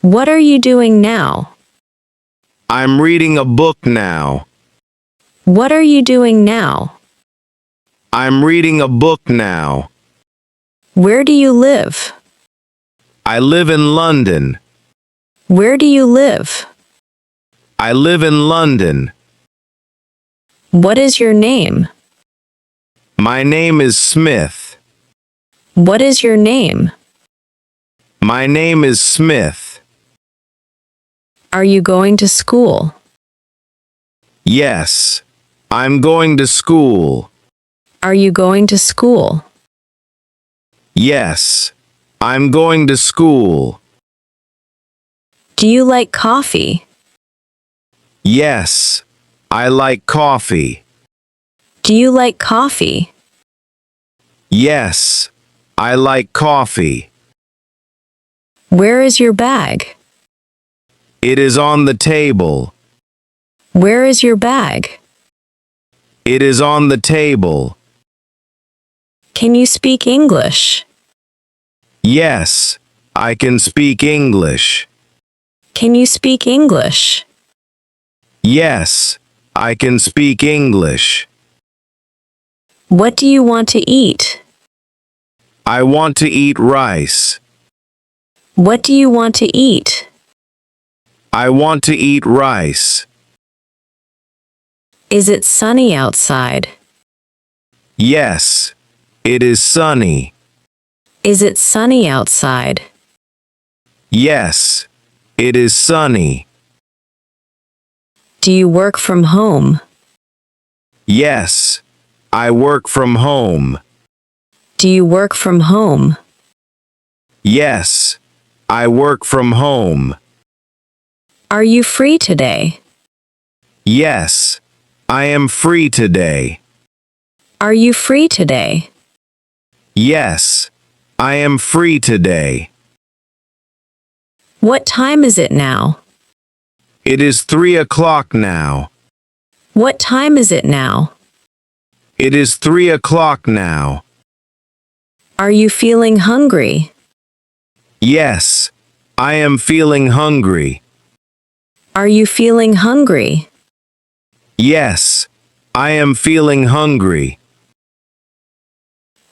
What are you doing now? I'm reading a book now. What are you doing now? I'm reading a book now. Where do you live? I live in London. Where do you live? I live in London. What is your name? My name is Smith. What is your name? My name is Smith. Are you going to school? Yes. I'm going to school. Are you going to school? Yes. I'm going to school. Do you like coffee? Yes. I like coffee. Do you like coffee? Yes. I like coffee. Where is your bag? It is on the table. Where is your bag? It is on the table. Can you speak English? Yes. I can speak English. Can you speak English? Yes. I can speak English. What do you want to eat? I want to eat rice. What do you want to eat? I want to eat rice. Is it sunny outside? Yes. It is sunny. Is it sunny outside? Yes. It is sunny. Do you work from home? Yes. I work from home. Do you work from home? Yes. I work from home. Are you free today? Yes. I am free today. Are you free today? Yes. I am free today. What time is it now? It is 3 o'clock now. What time is it now? It is 3 o'clock now. Are you feeling hungry? Yes. I am feeling hungry. Are you feeling hungry? Yes. I am feeling hungry.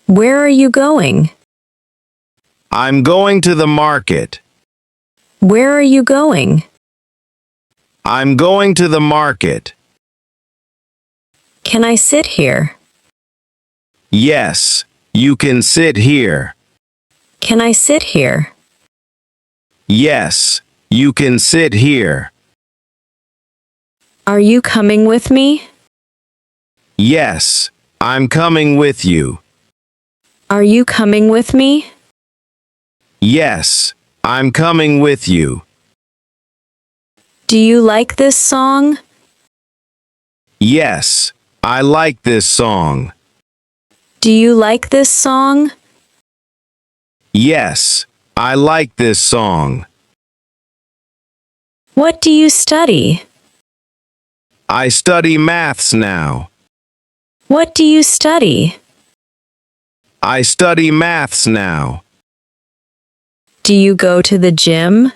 Where are you going? I'm going to the market. Where are you going? I'm going to the market. Can I sit here? Yes. You can sit here. Can I sit here? Yes. You can sit here. Are you coming with me? Yes. I'm coming with you. Are you coming with me? Yes. I'm coming with you. Do you like this song? Yes. I like this song. Do you like this song? Yes. I like this song. What do you study? I study maths now. What do you study? I study maths now. Do you go to the gym?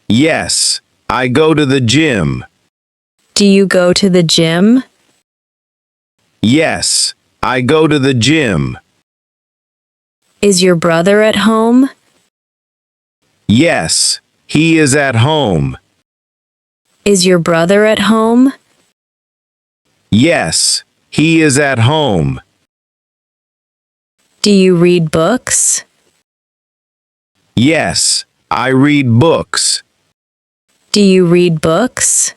Yes. I go to the gym. Do you go to the gym? Yes. I go to the gym. Is your brother at home? Yes. He is at home. Is your brother at home? Yes. He is at home. Do you read books? Yes. I read books. Do you read books?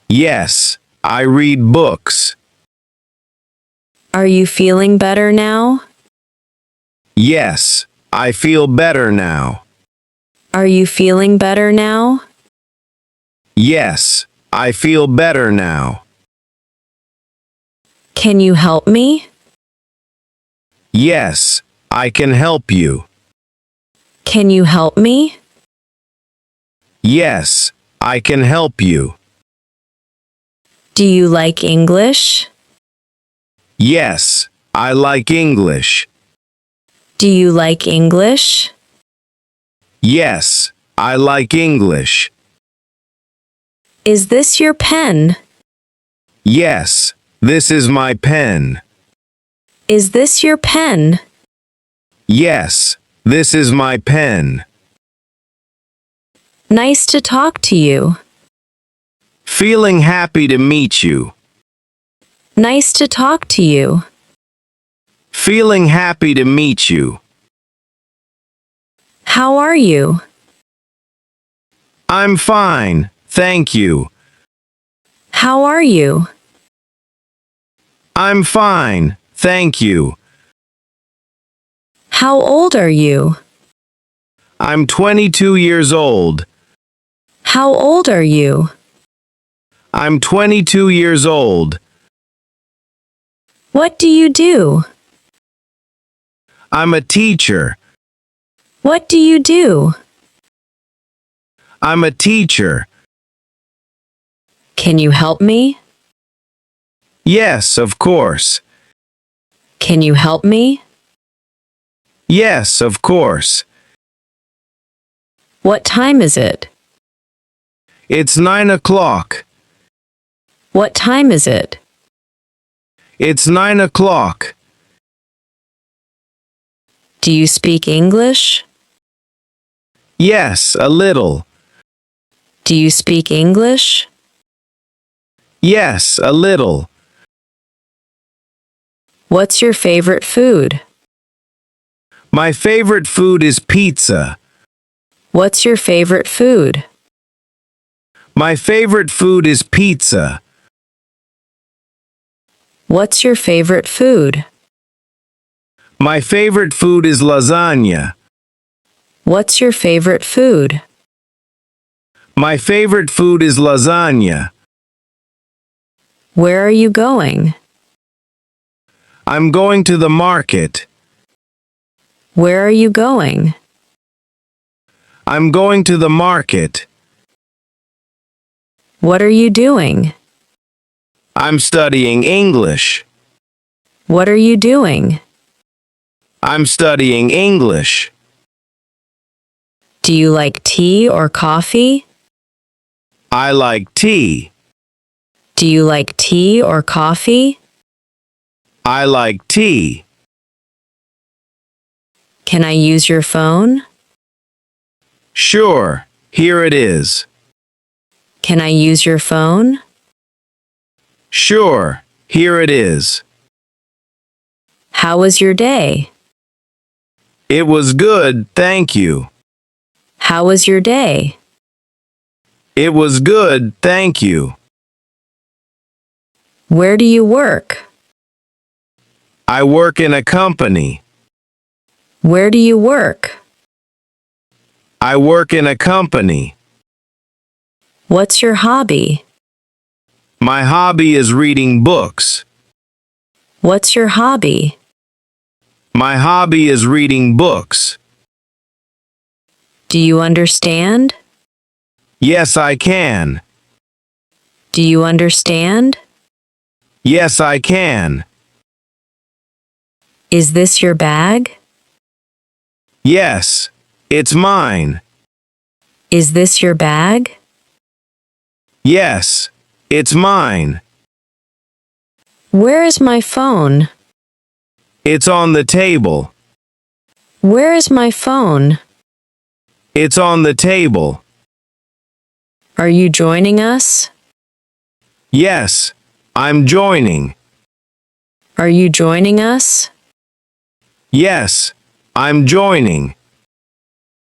Yes. I read books. Are you feeling better now? Yes. I feel better now. Are you feeling better now? Yes. I feel better now. Can you help me? Yes. I can help you. Can you help me? Yes. I can help you. Do you like English? Yes. I like English. Do you like English? Yes, I like English. Is this your pen? Yes, this is my pen. Is this your pen? Yes, this is my pen. Nice to talk to you. Feeling happy to meet you. Nice to talk to you. Feeling happy to meet you. How are you? I'm fine, thank you. How are you? I'm fine, thank you. How old are you? I'm 22 years old. How old are you? I'm 22 years old. What do you do? I'm a teacher. What do you do? I'm a teacher. Can you help me? Yes, of course. Can you help me? Yes, of course. What time is it? It's 9 o'clock. What time is it? It's 9 o'clock. Do you speak English? Yes, a little. Do you speak English? Yes, a little. What's your favorite food? My favorite food is pizza. What's your favorite food? My favorite food is pizza. What's your favorite food? My favorite food is lasagna. What's your favorite food? My favorite food is lasagna. Where are you going? I'm going to the market. Where are you going? I'm going to the market. What are you doing? I'm studying English. What are you doing? I'm studying English. Do you like tea or coffee? I like tea. Do you like tea or coffee? I like tea. Can I use your phone? Sure, here it is. Can I use your phone? Sure, here it is. How was your day? It was good, thank you. How was your day? It was good, thank you. Where do you work? I work in a company. Where do you work? I work in a company. What's your hobby? My hobby is reading books. What's your hobby? My hobby is reading books. Do you understand? Yes, I can. Do you understand? Yes, I can. Is this your bag? Yes, it's mine. Is this your bag? Yes, it's mine. Where is my phone? It's on the table. Where is my phone? It's on the table. Are you joining us? Yes, I'm joining. Are you joining us? Yes, I'm joining.